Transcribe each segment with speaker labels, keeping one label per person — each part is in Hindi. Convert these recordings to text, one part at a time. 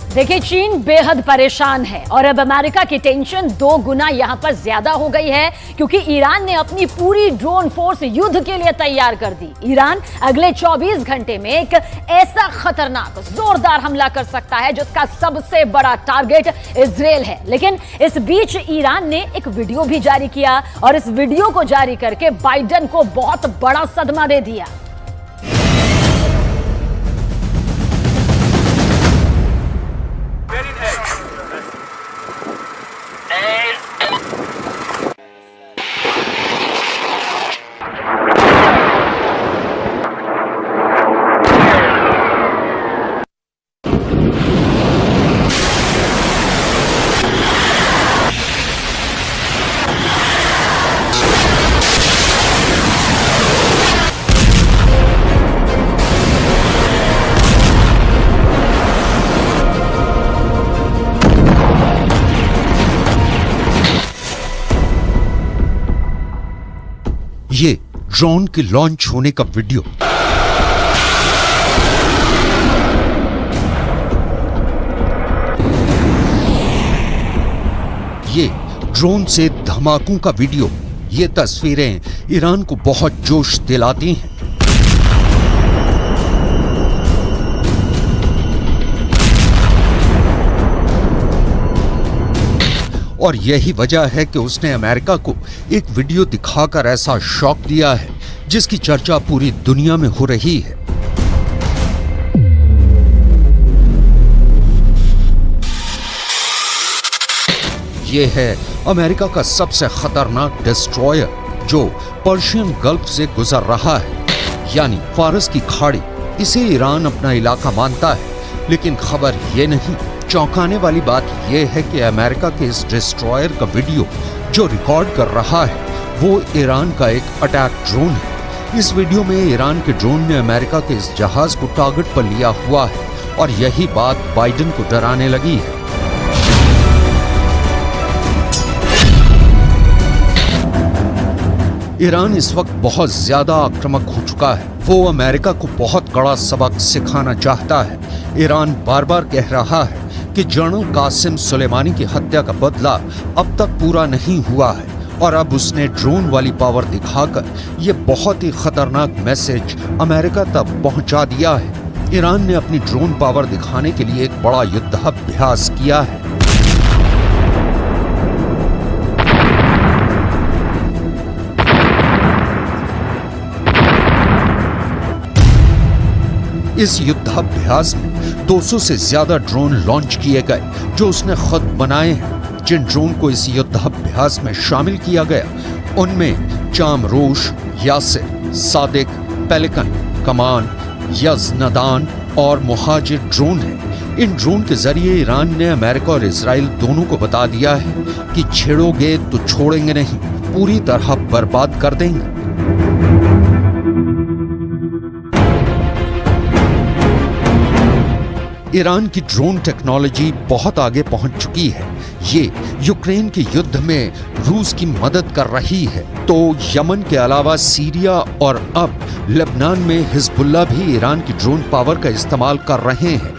Speaker 1: देखिए, चीन बेहद परेशान है और अब अमेरिका की टेंशन 2 गुना यहां पर ज्यादा हो गई है क्योंकि ईरान ने अपनी पूरी ड्रोन फोर्स युद्ध के लिए तैयार कर दी। ईरान अगले 24 घंटे में एक ऐसा खतरनाक जोरदार हमला कर सकता है जिसका सबसे बड़ा टारगेट इजराइल है। लेकिन इस बीच ईरान ने एक वीडियो भी जारी किया और इस वीडियो को जारी करके बाइडेन को बहुत बड़ा सदमा दे दिया।
Speaker 2: ये ड्रोन के लॉन्च होने का वीडियो। ये ड्रोन से धमाकों का वीडियो। ये तस्वीरें ईरान को बहुत जोश दिलाती हैं। और यही वजह है कि उसने अमेरिका को एक वीडियो दिखाकर ऐसा शॉक दिया है जिसकी चर्चा पूरी दुनिया में हो रही है। यह है अमेरिका का सबसे खतरनाक डिस्ट्रॉयर जो पर्शियन गल्फ से गुजर रहा है, यानी फारस की खाड़ी। इसे ईरान अपना इलाका मानता है, लेकिन खबर यह नहीं, चौंकाने वाली बात यह है कि अमेरिका के इस डिस्ट्रॉयर का वीडियो जो रिकॉर्ड कर रहा है वो ईरान का एक अटैक ड्रोन है। इस वीडियो में ईरान के ड्रोन ने अमेरिका के इस जहाज को टारगेट पर लिया हुआ है और यही बात बाइडेन को डराने लगी है। ईरान इस वक्त बहुत ज्यादा आक्रामक हो चुका है। वो अमेरिका को बहुत कड़ा सबक सिखाना चाहता है। ईरान बार बार कह रहा है कि जनरल कासिम सुलेमानी की हत्या का बदला अब तक पूरा नहीं हुआ है और अब उसने ड्रोन वाली पावर दिखाकर ये बहुत ही खतरनाक मैसेज अमेरिका तक पहुंचा दिया है। ईरान ने अपनी ड्रोन पावर दिखाने के लिए एक बड़ा युद्धाभ्यास किया है। इस युद्धाभ्यास में 200 से ज्यादा ड्रोन लॉन्च किए गए जो उसने खुद बनाए हैं। जिन ड्रोन को इस युद्धाभ्यास में शामिल किया गया उनमें चामरोश, यासिर, सादिक, पेलिकन, कमान, यज़नदान और मुहाजिर ड्रोन हैं। इन ड्रोन के जरिए ईरान ने अमेरिका और इजराइल दोनों को बता दिया है कि छेड़ोगे तो छोड़ेंगे नहीं, पूरी तरह बर्बाद कर देंगे। ईरान की ड्रोन टेक्नोलॉजी बहुत आगे पहुंच चुकी है। ये यूक्रेन के युद्ध में रूस की मदद कर रही है, तो यमन के अलावा सीरिया और अब लेबनान में हिजबुल्लाह भी ईरान की ड्रोन पावर का इस्तेमाल कर रहे हैं।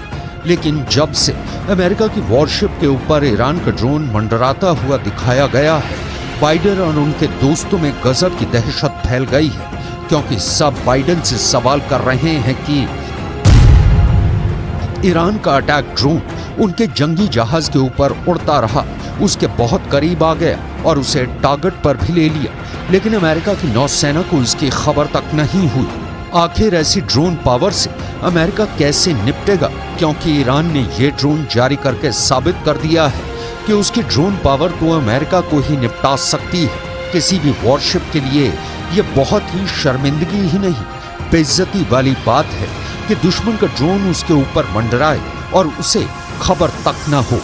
Speaker 2: लेकिन जब से अमेरिका की वॉरशिप के ऊपर ईरान का ड्रोन मंडराता हुआ दिखाया गया है, बाइडेन और उनके दोस्तों में गजब की दहशत फैल गई है, क्योंकि सब बाइडेन से सवाल कर रहे हैं कि ईरान का अटैक ड्रोन उनके जंगी जहाज के ऊपर उड़ता रहा, उसके बहुत करीब आ गया और उसे टारगेट पर भी ले लिया, लेकिन अमेरिका की नौसेना को इसकी खबर तक नहीं हुई। आखिर ऐसी ड्रोन पावर से अमेरिका कैसे निपटेगा, क्योंकि ईरान ने ये ड्रोन जारी करके साबित कर दिया है कि उसकी ड्रोन पावर तो अमेरिका को ही निपटा सकती है। किसी भी वॉरशिप के लिए ये बहुत ही शर्मिंदगी ही नहीं, बेइज्जती वाली बात है कि दुश्मन का ड्रोन उसके ऊपर मंडराए और उसे खबर तक न हो।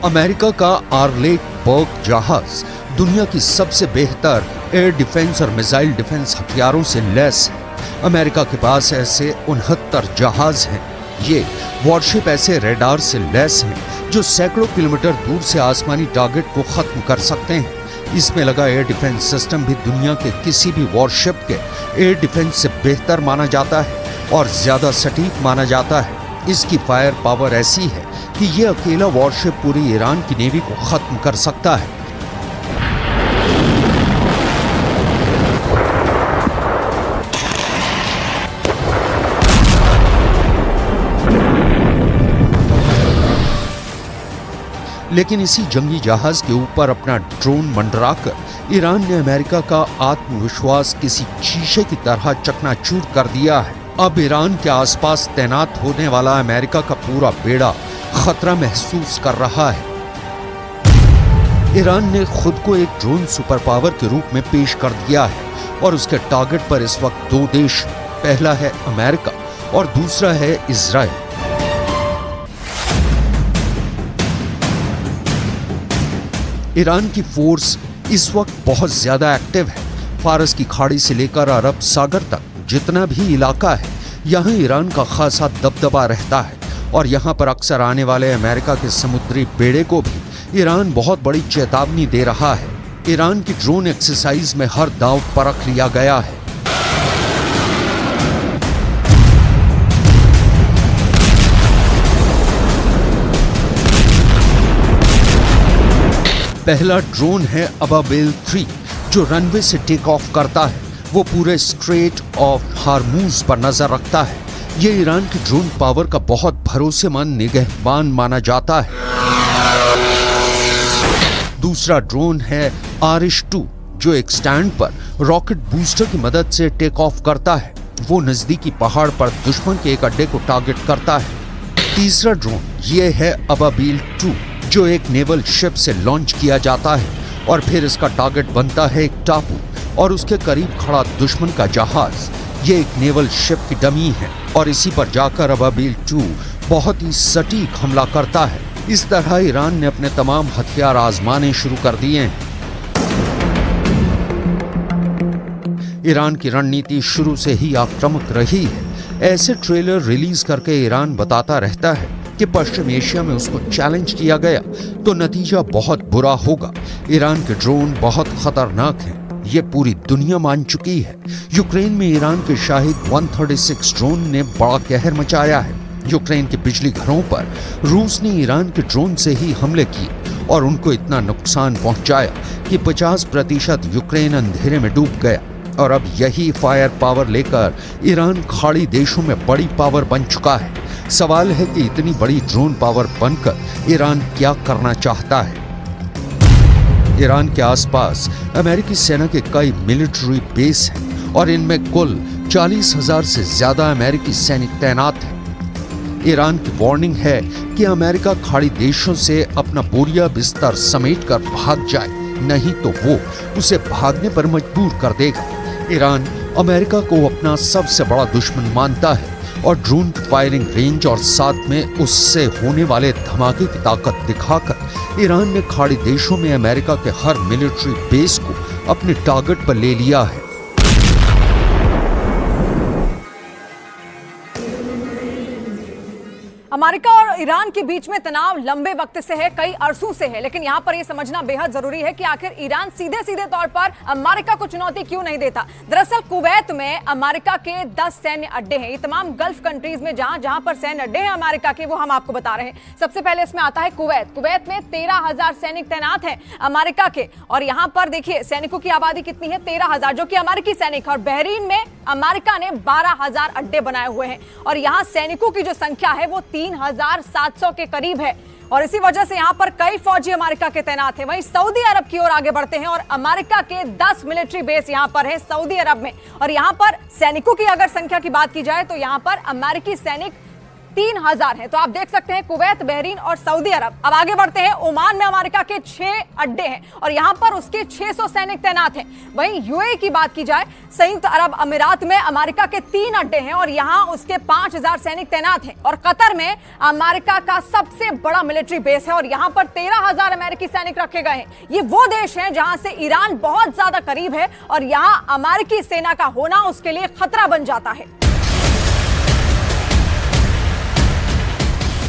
Speaker 2: अमेरिका का आर्लेट बर्ग जहाज दुनिया की सबसे बेहतर एयर डिफेंस और मिसाइल डिफेंस हथियारों से लैस है। अमेरिका के पास ऐसे 69 जहाज हैं। ये वॉरशिप ऐसे रेडार से लैस हैं जो सैकड़ों किलोमीटर दूर से आसमानी टारगेट को खत्म कर सकते हैं। इसमें लगा एयर डिफेंस सिस्टम भी दुनिया के किसी भी वॉरशिप के एयर डिफेंस से बेहतर माना जाता है और ज्यादा सटीक माना जाता है। इसकी फायर पावर ऐसी है कि ये अकेला वॉरशिप पूरी ईरान की नेवी को खत्म कर सकता है। लेकिन इसी जंगी जहाज के ऊपर अपना ड्रोन मंडराकर ईरान ने अमेरिका का आत्मविश्वास किसी शीशे की तरह चकनाचूर कर दिया है। अब ईरान के आसपास तैनात होने वाला अमेरिका का पूरा बेड़ा खतरा महसूस कर रहा है। ईरान ने खुद को एक ड्रोन सुपर पावर के रूप में पेश कर दिया है और उसके टारगेट पर इस वक्त दो देश, पहला है अमेरिका और दूसरा है इजराइल। ईरान की फोर्स इस वक्त बहुत ज्यादा एक्टिव है। फारस की खाड़ी से लेकर अरब सागर तक जितना भी इलाका है, यहाँ ईरान का खासा दबदबा रहता है और यहाँ पर अक्सर आने वाले अमेरिका के समुद्री बेड़े को भी ईरान बहुत बड़ी चेतावनी दे रहा है। ईरान की ड्रोन एक्सरसाइज में हर दांव परख लिया गया है। पहला ड्रोन है अबाबिल 3 जो रनवे से टेक ऑफ करता है। वो पूरे स्ट्रेट ऑफ हार्मूज पर नजर रखता है। ये ईरान की ड्रोन पावर का बहुत भरोसेमंद निगहबान माना जाता है। दूसरा ड्रोन है आरिश 2 जो एक स्टैंड पर रॉकेट बूस्टर की मदद से टेक ऑफ करता है। वो नजदीकी पहाड़ पर दुश्मन के एक अड्डे को टारगेट करता है। तीसरा ड्रोन ये है अबाबिल 2 जो एक नेवल शिप से लॉन्च किया जाता है और फिर इसका टारगेट बनता है एक टापू और उसके करीब खड़ा दुश्मन का जहाज। ये एक नेवल शिप की डमी है और इसी पर जाकर अबाबिल 2 बहुत ही सटीक हमला करता है। इस तरह ईरान ने अपने तमाम हथियार आजमाने शुरू कर दिए हैं। ईरान की रणनीति शुरू से ही आक्रामक रही है। ऐसे ट्रेलर रिलीज करके ईरान बताता रहता है कि पश्चिम एशिया में उसको चैलेंज किया गया तो नतीजा बहुत बुरा होगा। ईरान के ड्रोन बहुत खतरनाक हैं, ये पूरी दुनिया मान चुकी है। यूक्रेन में ईरान के शाहिद 136 ड्रोन ने बड़ा कहर मचाया है। यूक्रेन के बिजली घरों पर रूस ने ईरान के ड्रोन से ही हमले किए और उनको इतना नुकसान पहुंचाया कि 50% यूक्रेन अंधेरे में डूब गया। और अब यही फायर पावर लेकर ईरान खाड़ी देशों में बड़ी पावर बन चुका है। सवाल है कि इतनी बड़ी ड्रोन पावर बनकर ईरान क्या करना चाहता है। ईरान के आसपास अमेरिकी सेना के कई मिलिट्री बेस हैं और इनमें कुल 40,000 से ज्यादा अमेरिकी सैनिक तैनात हैं। ईरान की वार्निंग है कि अमेरिका खाड़ी देशों से अपना बोरिया बिस्तर समेटकर भाग जाए, नहीं तो वो उसे भागने पर मजबूर कर देगा। ईरान अमेरिका को अपना सबसे बड़ा दुश्मन मानता है और ड्रोन की फायरिंग रेंज और साथ में उससे होने वाले धमाके की ताकत दिखाकर ईरान ने खाड़ी देशों में अमेरिका के हर मिलिट्री बेस को अपने टारगेट पर ले लिया है।
Speaker 3: अमेरिका और ईरान के बीच में तनाव लंबे वक्त से है, कई अरसों से है, लेकिन यहाँ पर यह समझना बेहद जरूरी है कि आखिर ईरान सीधे सीधे तौर पर अमेरिका को चुनौती क्यों नहीं देता। दरअसल कुवैत में अमेरिका के 10 सैन्य अड्डे हैं। ये तमाम गल्फ कंट्रीज में जहां पर सैन्य अड्डे हैं अमेरिका के, वो हम आपको बता रहे हैं। सबसे पहले इसमें आता है कुवैत। कुवैत में 13,000 सैनिक तैनात हैं अमेरिका के और यहाँ पर देखिए सैनिकों की आबादी कितनी है, 13,000 जो कि अमेरिकी सैनिक। और बहरीन में अमेरिका ने 12,000 अड्डे बनाए हुए हैं और यहाँ सैनिकों की जो संख्या है वो 3,700 के करीब है और इसी वजह से यहां पर कई फौजी अमेरिका के तैनात हैं। वहीं सऊदी अरब की ओर आगे बढ़ते हैं और अमेरिका के 10 मिलिट्री बेस यहां पर है सऊदी अरब में और यहां पर सैनिकों की अगर संख्या की बात की जाए तो यहां पर अमेरिकी सैनिक 3,000 है। तो आप देख सकते हैं कुवैत, बहरीन और सऊदी अरब। अब आगे बढ़ते हैं, ओमान में अमेरिका के 6 अड्डे हैं और यहां पर उसके 600 सैनिक तैनात हैं। वहीं यूएई की बात की जाए, संयुक्त अरब अमीरात में अमेरिका के 3 अड्डे हैं और यहां उसके 5,000 सैनिक तैनात हैं। और कतर में अमेरिका का सबसे बड़ा मिलिट्री बेस है और यहां पर 13,000 अमेरिकी सैनिक रखे गए हैं। ये वो देश हैं जहां से ईरान बहुत ज्यादा करीब है और यहां अमेरिकी सेना का होना उसके लिए खतरा बन जाता है।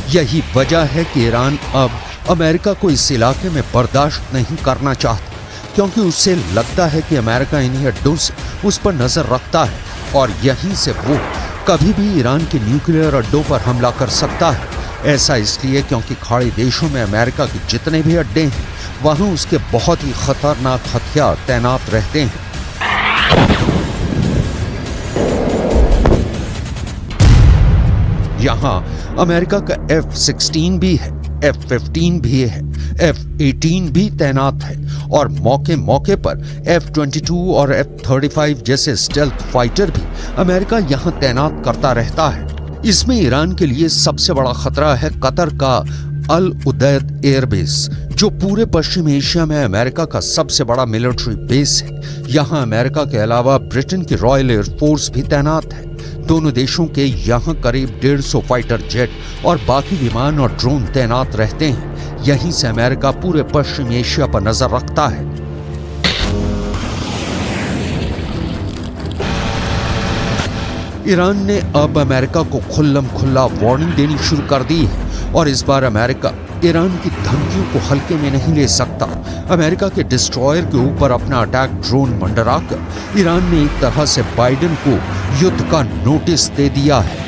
Speaker 2: यही वजह है कि ईरान अब अमेरिका को इस इलाके में बर्दाश्त नहीं करना चाहता। क्योंकि उससे लगता है कि अमेरिका इन्हीं अड्डों से उस पर नजर रखता है और यहीं से वो कभी भी ईरान के न्यूक्लियर अड्डों पर हमला कर सकता है। ऐसा इसलिए क्योंकि खाड़ी देशों में अमेरिका के जितने भी अड्डे हैं वहां उसके बहुत ही खतरनाक हथियार तैनात रहते हैं। यहाँ अमेरिका का F-16 भी है, F-15 भी है, F-18 भी तैनात है और मौके मौके पर F-22 और F-35 जैसे स्टेल्थ फाइटर भी अमेरिका यहाँ तैनात करता रहता है। इसमें ईरान के लिए सबसे बड़ा खतरा है कतर का अल उदैद एयरबेस, जो पूरे पश्चिम एशिया में अमेरिका का सबसे बड़ा मिलिट्री बेस है। यहाँ अमेरिका के अलावा ब्रिटेन की रॉयल एयरफोर्स भी तैनात है। दोनों देशों के यहाँ करीब 150 फाइटर जेट और बाकी विमान और ड्रोन तैनात रहते हैं। यहीं से अमेरिका पूरे पश्चिम एशिया पर नजर रखता है। ईरान ने अब अमेरिका को खुल्लम खुल्ला वार्निंग देनी शुरू कर दी है और इस बार अमेरिका ईरान की धमकियों को हल्के में नहीं ले सकता। अमेरिका के डिस्ट्रॉयर के ऊपर अपना अटैक ड्रोन मंडराकर ईरान ने एक तरह से बाइडेन को युद्ध का नोटिस दे दिया है।